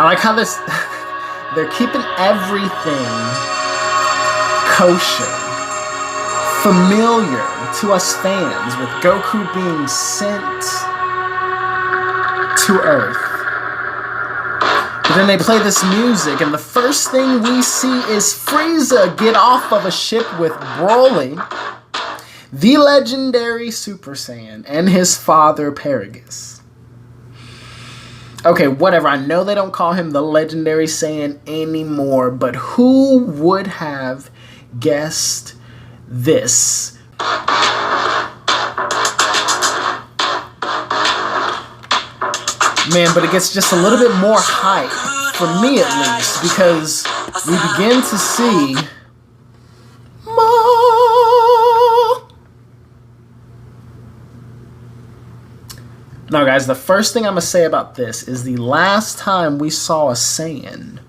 like how this, they're keeping everything kosher, familiar to us fans, with Goku being sent to Earth. But then they play this music, and the first thing we see is Frieza get off of a ship with Broly, the legendary Super Saiyan, and his father Paragus. Okay, whatever. I know they don't call him the legendary Saiyan anymore, but who would have guessed this? Man, but it gets just a little bit more hype, for me at least, because we begin to see more. Now, guys, the first thing I'm going to say about this is the last time we saw a Saiyan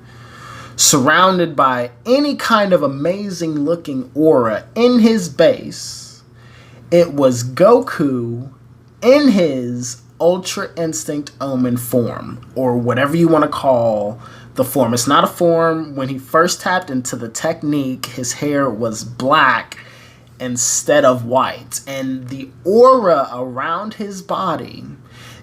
surrounded by any kind of amazing looking aura in his base, it was Goku in his Ultra Instinct Omen form, or whatever you want to call the form. It's not a form. When he first tapped into the technique, his hair was black instead of white, and the aura around his body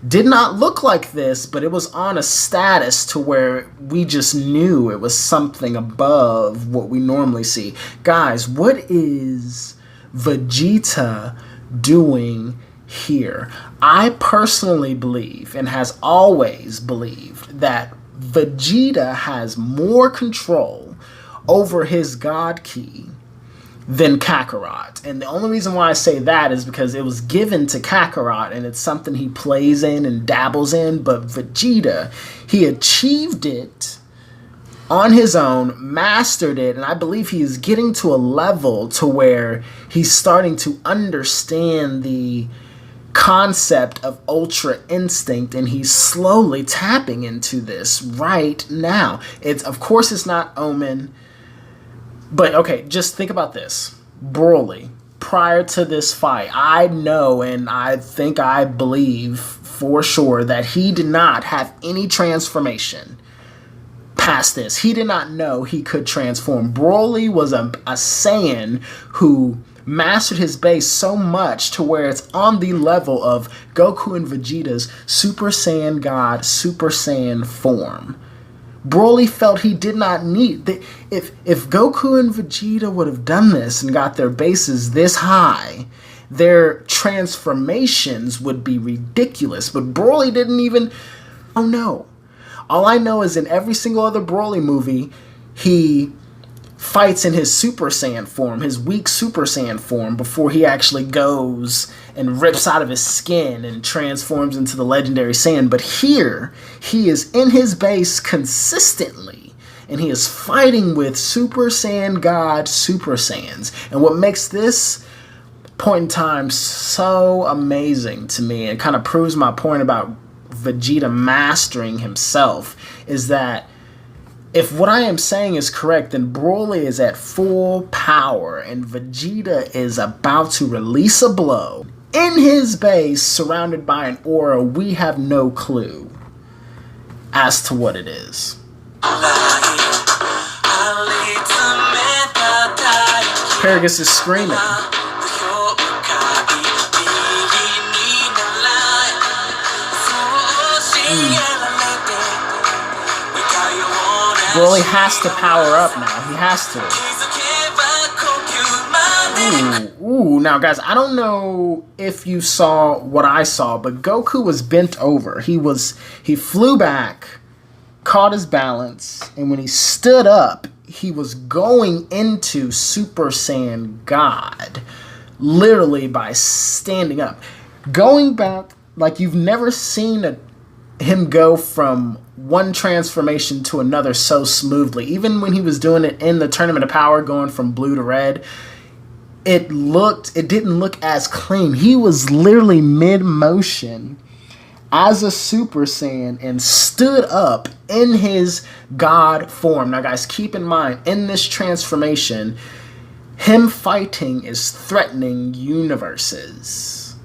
did not look like this, but it was on a status to where we just knew it was something above what we normally see. Guys, what is Vegeta doing here? I personally believe, and has always believed, that Vegeta has more control over his God Ki than Kakarot. And the only reason why I say that is because it was given to Kakarot, and it's something he plays in and dabbles in, but Vegeta, he achieved it on his own, mastered it, and I believe he is getting to a level to where he's starting to understand the concept of Ultra Instinct, and he's slowly tapping into this right now. It's, of course, it's not Omen, but okay, just think about this. Broly, prior to this fight, I know, and I think I believe for sure, that he did not have any transformation past this. He did not know he could transform. Broly was a Saiyan who mastered his base so much to where it's on the level of Goku and Vegeta's Super Saiyan God, Super Saiyan form. Broly felt he did not need... If Goku and Vegeta would have done this and got their bases this high, their transformations would be ridiculous. But Broly didn't even... Oh no. All I know is in every single other Broly movie, he fights in his Super Saiyan form, his weak Super Saiyan form, before he actually goes and rips out of his skin and transforms into the legendary Saiyan. But here, he is in his base consistently, and he is fighting with Super Saiyan God Super Saiyans. And what makes this point in time so amazing to me, and kind of proves my point about Vegeta mastering himself, is that if what I am saying is correct, then Broly is at full power, and Vegeta is about to release a blow in his base, surrounded by an aura we have no clue as to what it is. Paragus is screaming. Broly has to power up now. He has to. Ooh. Now, guys, I don't know if you saw what I saw, but Goku was bent over. He flew back, caught his balance, and when he stood up, he was going into Super Saiyan God, literally by standing up. Going back like you've never seen him go from one transformation to another so smoothly. Even when he was doing it in the Tournament of Power, going from blue to red, it didn't look as clean. He was literally mid-motion as a Super Saiyan and stood up in his God form. Now, guys, keep in mind, in this transformation, him fighting is threatening universes.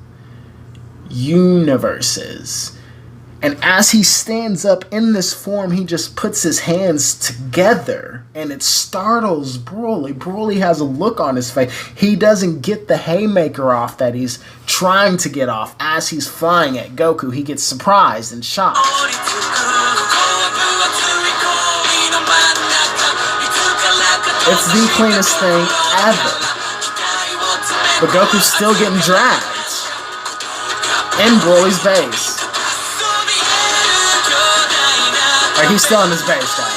And as he stands up in this form, he just puts his hands together, and it startles Broly. Broly has a look on his face. He doesn't get the haymaker off that he's trying to get off as he's flying at Goku. He gets surprised and shocked. It's the cleanest thing ever. But Goku's still getting dragged in Broly's base. He's still in his base, guys.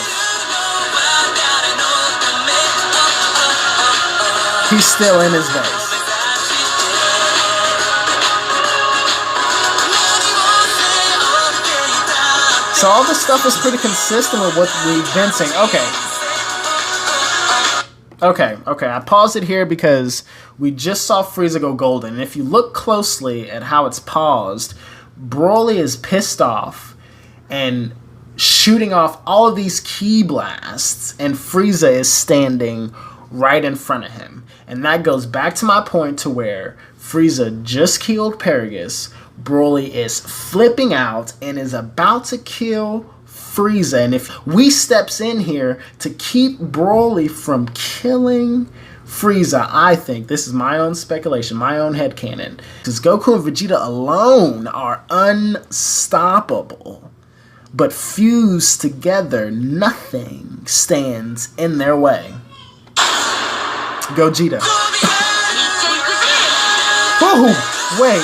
He's still in his base. So all this stuff is pretty consistent with what we've been saying. Okay. I paused it here because we just saw Frieza go golden. And if you look closely at how it's paused, Broly is pissed off and shooting off all of these ki blasts, and Frieza is standing right in front of him. And that goes back to my point to where Frieza just killed Paragus, Broly is flipping out and is about to kill Frieza. And if we steps in here to keep Broly from killing Frieza, I think, this is my own speculation, my own headcanon, because Goku and Vegeta alone are unstoppable. But fused together, nothing stands in their way. Gogeta. Whoa, wait.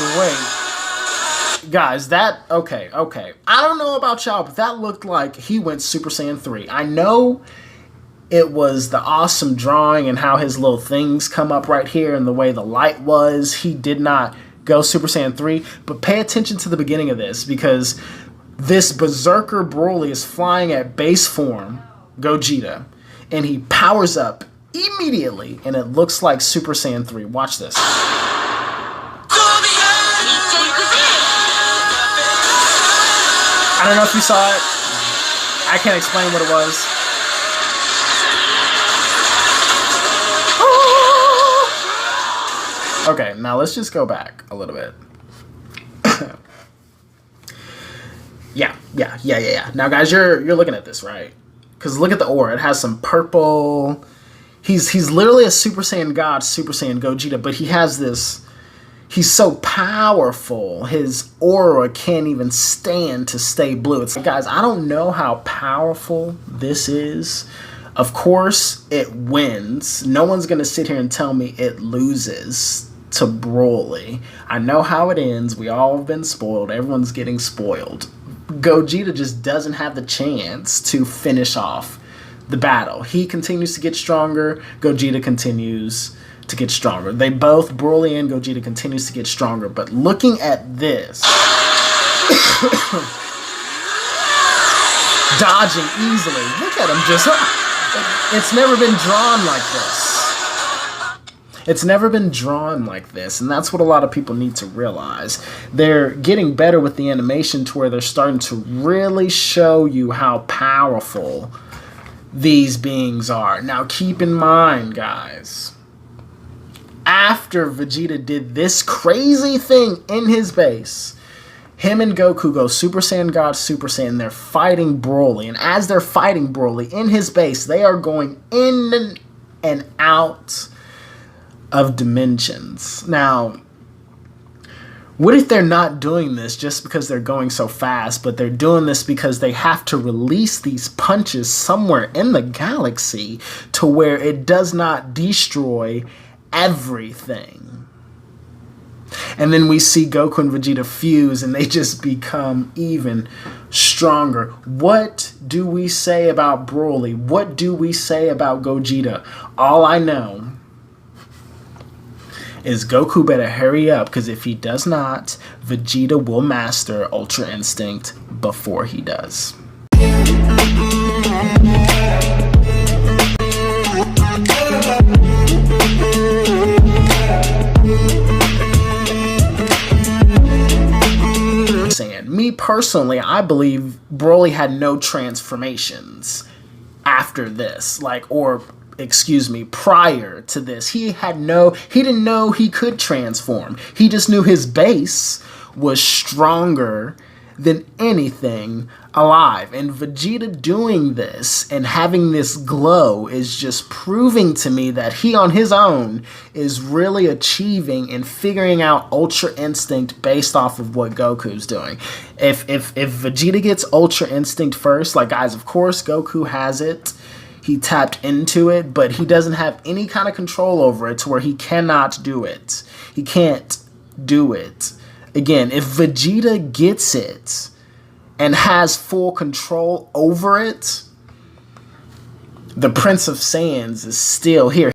Guys, that, okay. I don't know about y'all, but that looked like he went Super Saiyan 3. I know it was the awesome drawing and how his little things come up right here and the way the light was. He did not go Super Saiyan 3, but pay attention to the beginning of this, because this Berserker Broly is flying at base form, Gogeta, and he powers up immediately, and it looks like Super Saiyan 3. Watch this. I don't know if you saw it. I can't explain what it was. Okay, now let's just go back a little bit. Yeah. Now, guys, you're looking at this, right? Because look at the aura. It has some purple. He's literally a Super Saiyan God, Super Saiyan Gogeta, but he has this. He's so powerful. His aura can't even stand to stay blue. It's like, guys, I don't know how powerful this is. Of course, it wins. No one's gonna sit here and tell me it loses to Broly. I know how it ends. We all have been spoiled. Everyone's getting spoiled. Gogeta just doesn't have the chance to finish off the battle. He continues to get stronger. Gogeta continues to get stronger. They both, Broly and Gogeta, continues to get stronger. But looking at this, dodging easily. Look at him just. It's never been drawn like this. It's never been drawn like this, and that's what a lot of people need to realize. They're getting better with the animation to where they're starting to really show you how powerful these beings are. Now, keep in mind, guys, after Vegeta did this crazy thing in his base, him and Goku go Super Saiyan God, Super Saiyan. They're fighting Broly, and as they're fighting Broly in his base, they are going in and out of dimensions. Now, what if they're not doing this just because they're going so fast, but they're doing this because they have to release these punches somewhere in the galaxy to where it does not destroy everything? And then we see Goku and Vegeta fuse and they just become even stronger. What do we say about Broly? What do we say about Gogeta? All I know is Goku better hurry up, because if he does not, Vegeta will master Ultra Instinct before he does. Me personally, I believe Broly had no transformations after this, prior to this. He didn't know he could transform. He just knew his base was stronger than anything alive. And Vegeta doing this and having this glow is just proving to me that he on his own is really achieving and figuring out Ultra Instinct based off of what Goku's doing. If Vegeta gets Ultra Instinct first, like, guys, of course Goku has it. He tapped into it, but he doesn't have any kind of control over it to where he cannot do it. He can't do it. Again, if Vegeta gets it and has full control over it, the Prince of Saiyans is still here.